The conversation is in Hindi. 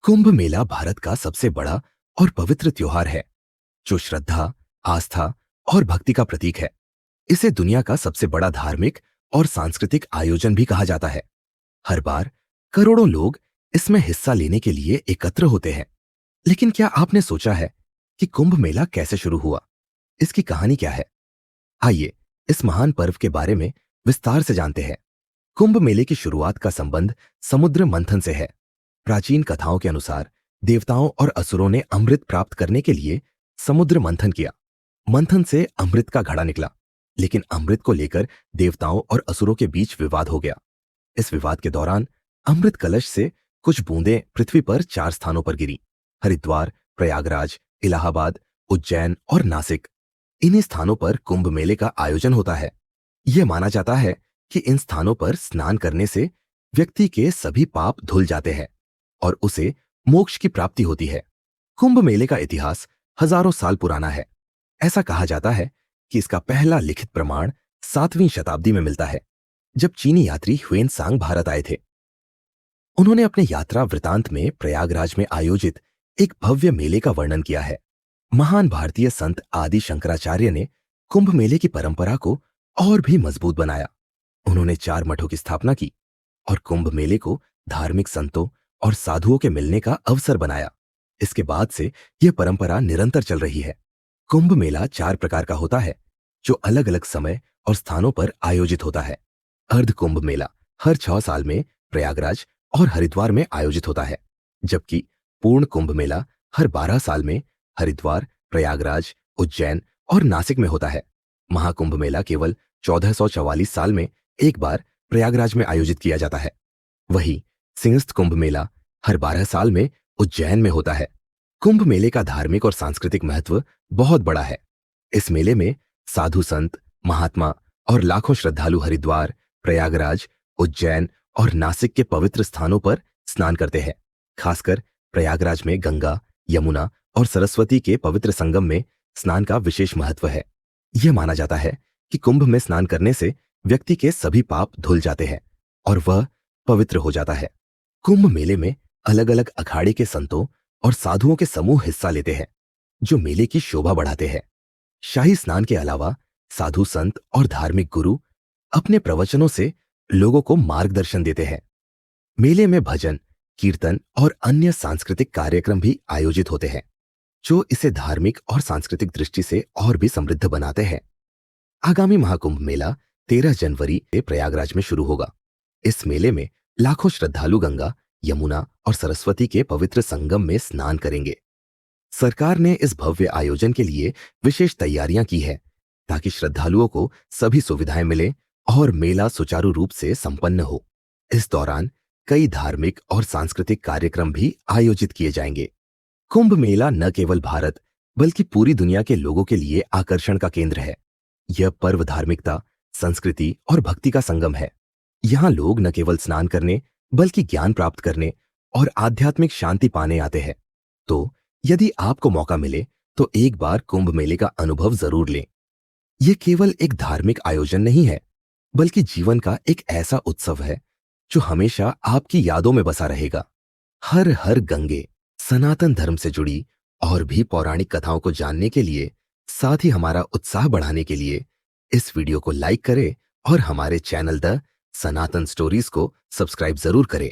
कुंभ मेला भारत का सबसे बड़ा और पवित्र त्योहार है, जो श्रद्धा, आस्था और भक्ति का प्रतीक है। इसे दुनिया का सबसे बड़ा धार्मिक और सांस्कृतिक आयोजन भी कहा जाता है। हर बार करोड़ों लोग इसमें हिस्सा लेने के लिए एकत्र होते हैं। लेकिन क्या आपने सोचा है कि कुंभ मेला कैसे शुरू हुआ? इसकी कहानी क्या है? आइए इस महान पर्व के बारे में विस्तार से जानते हैं। कुंभ मेले की शुरुआत का संबंध समुद्र मंथन से है। प्राचीन कथाओं के अनुसार देवताओं और असुरों ने अमृत प्राप्त करने के लिए समुद्र मंथन किया। मंथन से अमृत का घड़ा निकला, लेकिन अमृत को लेकर देवताओं और असुरों के बीच विवाद हो गया। इस विवाद के दौरान अमृत कलश से कुछ बूंदें पृथ्वी पर 4 स्थानों पर गिरी: हरिद्वार, प्रयागराज, इलाहाबाद, उज्जैन और नासिक। इन्हीं स्थानों पर कुंभ मेले का आयोजन होता है। यह माना जाता है कि इन स्थानों पर स्नान करने से व्यक्ति के सभी पाप धुल जाते हैं और उसे मोक्ष की प्राप्ति होती है। कुंभ मेले का इतिहास हजारों साल पुराना है। ऐसा कहा जाता है कि इसका पहला लिखित प्रमाण 7वीं शताब्दी में मिलता है, जब चीनी यात्री ह्वेनसांग भारत आए थे। उन्होंने अपने यात्रा वृतांत में प्रयागराज में आयोजित एक भव्य मेले का वर्णन किया है। महान भारतीय संत आदि शंकराचार्य ने कुंभ मेले की परंपरा को और भी मजबूत बनाया। उन्होंने 4 मठों की स्थापना की और कुंभ मेले को धार्मिक संतों और साधुओं के मिलने का अवसर बनाया। इसके बाद से यह परंपरा निरंतर चल रही है। कुंभ मेला 4 प्रकार का होता है, जो अलग अलग समय और स्थानों पर आयोजित होता है। अर्ध कुंभ मेला हर 6 साल में प्रयागराज और हरिद्वार में आयोजित होता है, जबकि पूर्ण कुंभ मेला हर 12 साल में हरिद्वार, प्रयागराज, उज्जैन और नासिक में होता है। महाकुंभ मेला केवल 1444 साल में एक बार प्रयागराज में आयोजित किया जाता है। वहीं सिंहस्थ कुंभ मेला हर 12 साल में उज्जैन में होता है। कुंभ मेले का धार्मिक और सांस्कृतिक महत्व बहुत बड़ा है। इस मेले में साधु संत, महात्मा और लाखों श्रद्धालु हरिद्वार, प्रयागराज, उज्जैन और नासिक के पवित्र स्थानों पर स्नान करते हैं। खासकर प्रयागराज में गंगा, यमुना और सरस्वती के पवित्र संगम में स्नान का विशेष महत्व है। यह माना जाता है कि कुंभ में स्नान करने से व्यक्ति के सभी पाप धुल जाते हैं और वह पवित्र हो जाता है। कुंभ मेले में अलग अलग अखाड़े के संतों और साधुओं के समूह हिस्सा लेते हैं, जो मेले की शोभा बढ़ाते हैं। शाही स्नान के अलावा साधु संत और धार्मिक गुरु अपने प्रवचनों से लोगों को मार्गदर्शन देते हैं। मेले में भजन, कीर्तन और अन्य सांस्कृतिक कार्यक्रम भी आयोजित होते हैं, जो इसे धार्मिक और सांस्कृतिक दृष्टि से और भी समृद्ध बनाते हैं। आगामी महाकुंभ मेला 13 जनवरी से प्रयागराज में शुरू होगा। इस मेले में लाखों श्रद्धालु गंगा, यमुना और सरस्वती के पवित्र संगम में स्नान करेंगे। सरकार ने इस भव्य आयोजन के लिए विशेष तैयारियां की है, ताकि श्रद्धालुओं को सभी सुविधाएं मिलें और मेला सुचारू रूप से संपन्न हो। इस दौरान कई धार्मिक और सांस्कृतिक कार्यक्रम भी आयोजित किए जाएंगे। कुंभ मेला न केवल भारत बल्कि पूरी दुनिया के लोगों के लिए आकर्षण का केंद्र है। यह पर्व धार्मिकता, संस्कृति और भक्ति का संगम है। यहाँ लोग न केवल स्नान करने बल्कि ज्ञान प्राप्त करने और आध्यात्मिक शांति पाने आते हैं। तो यदि आपको मौका मिले तो एक बार कुंभ मेले का अनुभव जरूर लें। यह केवल एक धार्मिक आयोजन नहीं है, बल्कि जीवन का एक ऐसा उत्सव है जो हमेशा आपकी यादों में बसा रहेगा। हर हर गंगे सनातन धर्म से जुड़ी और भी पौराणिक कथाओं को जानने के लिए, साथ ही हमारा उत्साह बढ़ाने के लिए इस वीडियो को लाइक करें और हमारे चैनल द सनातन स्टोरीज को सब्सक्राइब जरूर करें।